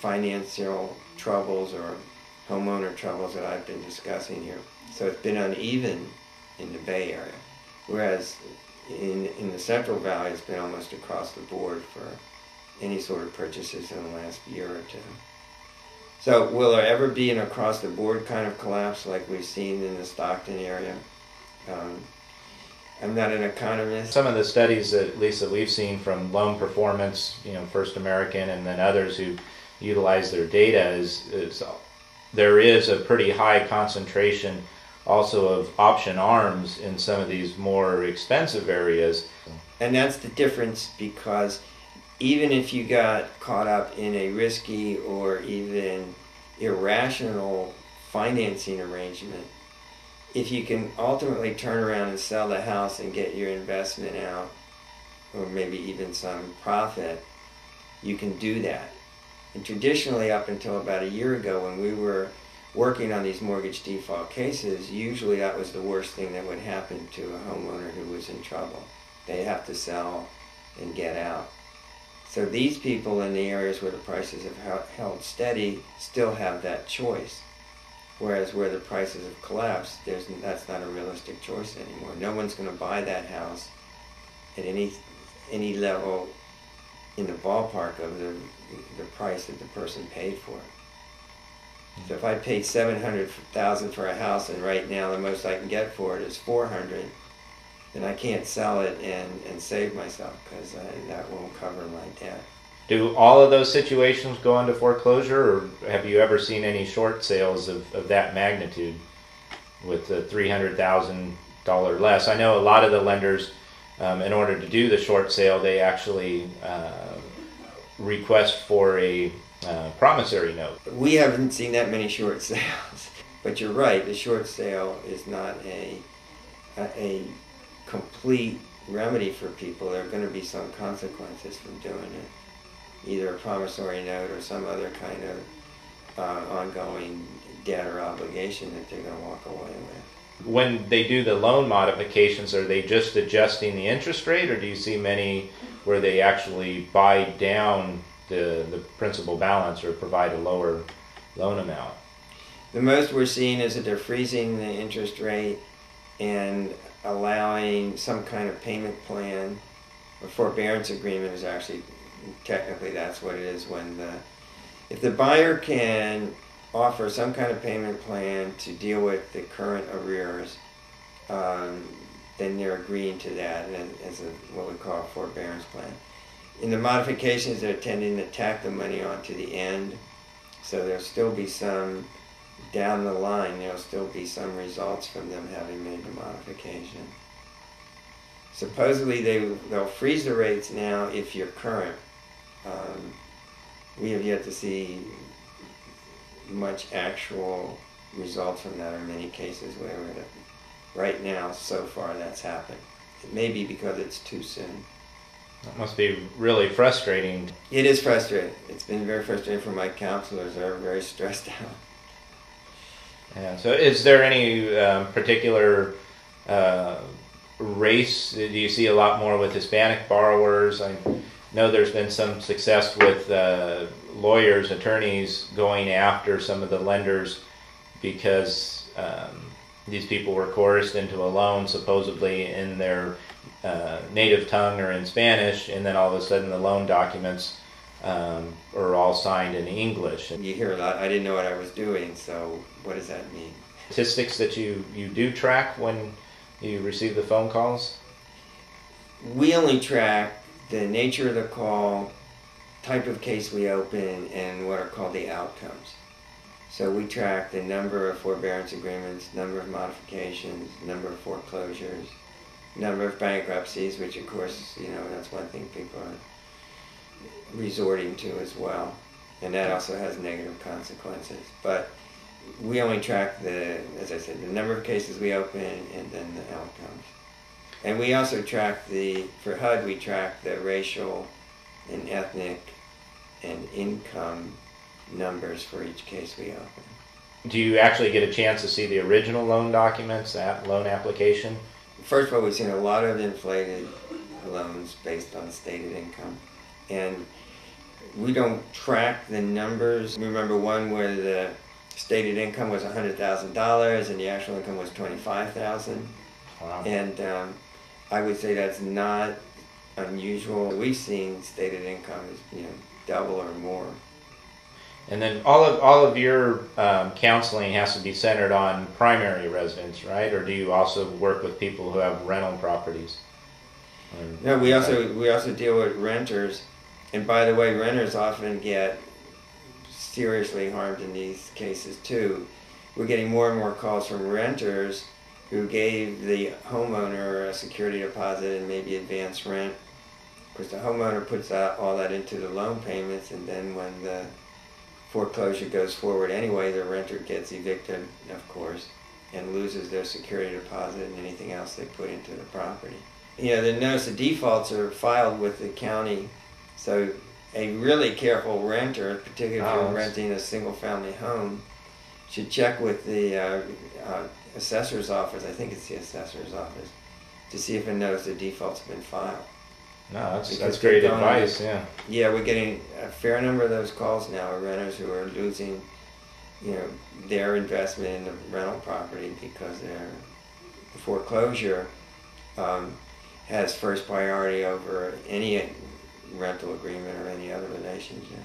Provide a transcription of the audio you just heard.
financial troubles or homeowner troubles that I've been discussing here. So it's been uneven in the Bay Area, whereas in the Central Valley it's been almost across the board for any sort of purchases in the last year or two. So will there ever be an across-the-board kind of collapse like we've seen in the Stockton area? I'm not an economist. Some of the studies, at least that we've seen from loan performance, First American and then others who utilize their data, is there is a pretty high concentration also of option arms in some of these more expensive areas. And that's the difference, because even if you got caught up in a risky or even irrational financing arrangement, if you can ultimately turn around and sell the house and get your investment out, or maybe even some profit, you can do that. And traditionally, up until about a year ago, when we were working on these mortgage default cases, usually that was the worst thing that would happen to a homeowner who was in trouble. They have to sell and get out. So these people in the areas where the prices have held steady still have that choice. Whereas where the prices have collapsed, that's not a realistic choice anymore. No one's going to buy that house at any level in the ballpark of the price that the person paid for it. So if I paid $700,000 for a house and right now the most I can get for it is $400,000, then I can't sell it and save myself, because that won't cover my debt. Do all of those situations go into foreclosure, or have you ever seen any short sales of that magnitude with the $300,000 less? I know a lot of the lenders, in order to do the short sale, they actually request for a promissory note. We haven't seen that many short sales, but you're right, the short sale is not a complete remedy for people. There are going to be some consequences from doing it, either a promissory note or some other kind of ongoing debt or obligation that they're going to walk away with. When they do the loan modifications, are they just adjusting the interest rate, or do you see many where they actually buy down the principal balance or provide a lower loan amount? The most we're seeing is that they're freezing the interest rate and allowing some kind of payment plan. A forbearance agreement is actually, technically that's what it is, if the buyer can offer some kind of payment plan to deal with the current arrears, then they're agreeing to that as what we call a forbearance plan. In the modifications, they're tending to tack the money onto the end, so there'll still be some, down the line, there'll still be some results from them having made the modification. Supposedly they'll freeze the rates now if you're current. We have yet to see much actual results from that, or many cases where right now, so far, that's happened. It may be because it's too soon. That must be really frustrating. It is frustrating. It's been very frustrating for my counselors. They're very stressed out. Yeah. So is there any particular race? Do you see a lot more with Hispanic borrowers? I know there's been some success with lawyers, attorneys going after some of the lenders because these people were coerced into a loan supposedly in their native tongue or in Spanish, and then all of a sudden the loan documents are all signed in English. You hear a lot, I didn't know what I was doing, so what does that mean? Statistics that you do track when you receive the phone calls? We only track the nature of the call, type of case we open, and what are called the outcomes. So we track the number of forbearance agreements, number of modifications, number of foreclosures, number of bankruptcies, which of course, that's one thing people are resorting to as well. And that also has negative consequences. But we only track as I said, the number of cases we open and then the outcomes. And we also track for HUD, we track the racial and ethnic and income numbers for each case we open. Do you actually get a chance to see the original loan documents, that loan application? First of all, we've seen a lot of inflated loans based on stated income. And We don't track the numbers. We remember one where the stated income was $100,000 and the actual income was $25,000. Wow. And I would say that's not unusual. We've seen stated income is, double or more. And then all of your counseling has to be centered on primary residents, right? Or do you also work with people who have rental properties? No, we also deal with renters. And by the way, renters often get seriously harmed in these cases too. We're getting more and more calls from renters who gave the homeowner a security deposit and maybe advance rent. Of course, the homeowner puts all that into the loan payments, and then when the foreclosure goes forward anyway, the renter gets evicted, of course, and loses their security deposit and anything else they put into the property. The notice of defaults are filed with the county, so a really careful renter, particularly if you're renting a single-family home, should check with the assessor's office, I think it's the assessor's office, to see if a notice of default's been filed. No, that's great advice, yeah. Yeah, we're getting a fair number of those calls now of renters who are losing, their investment in the rental property because the foreclosure has first priority over any rental agreement or any other relationship.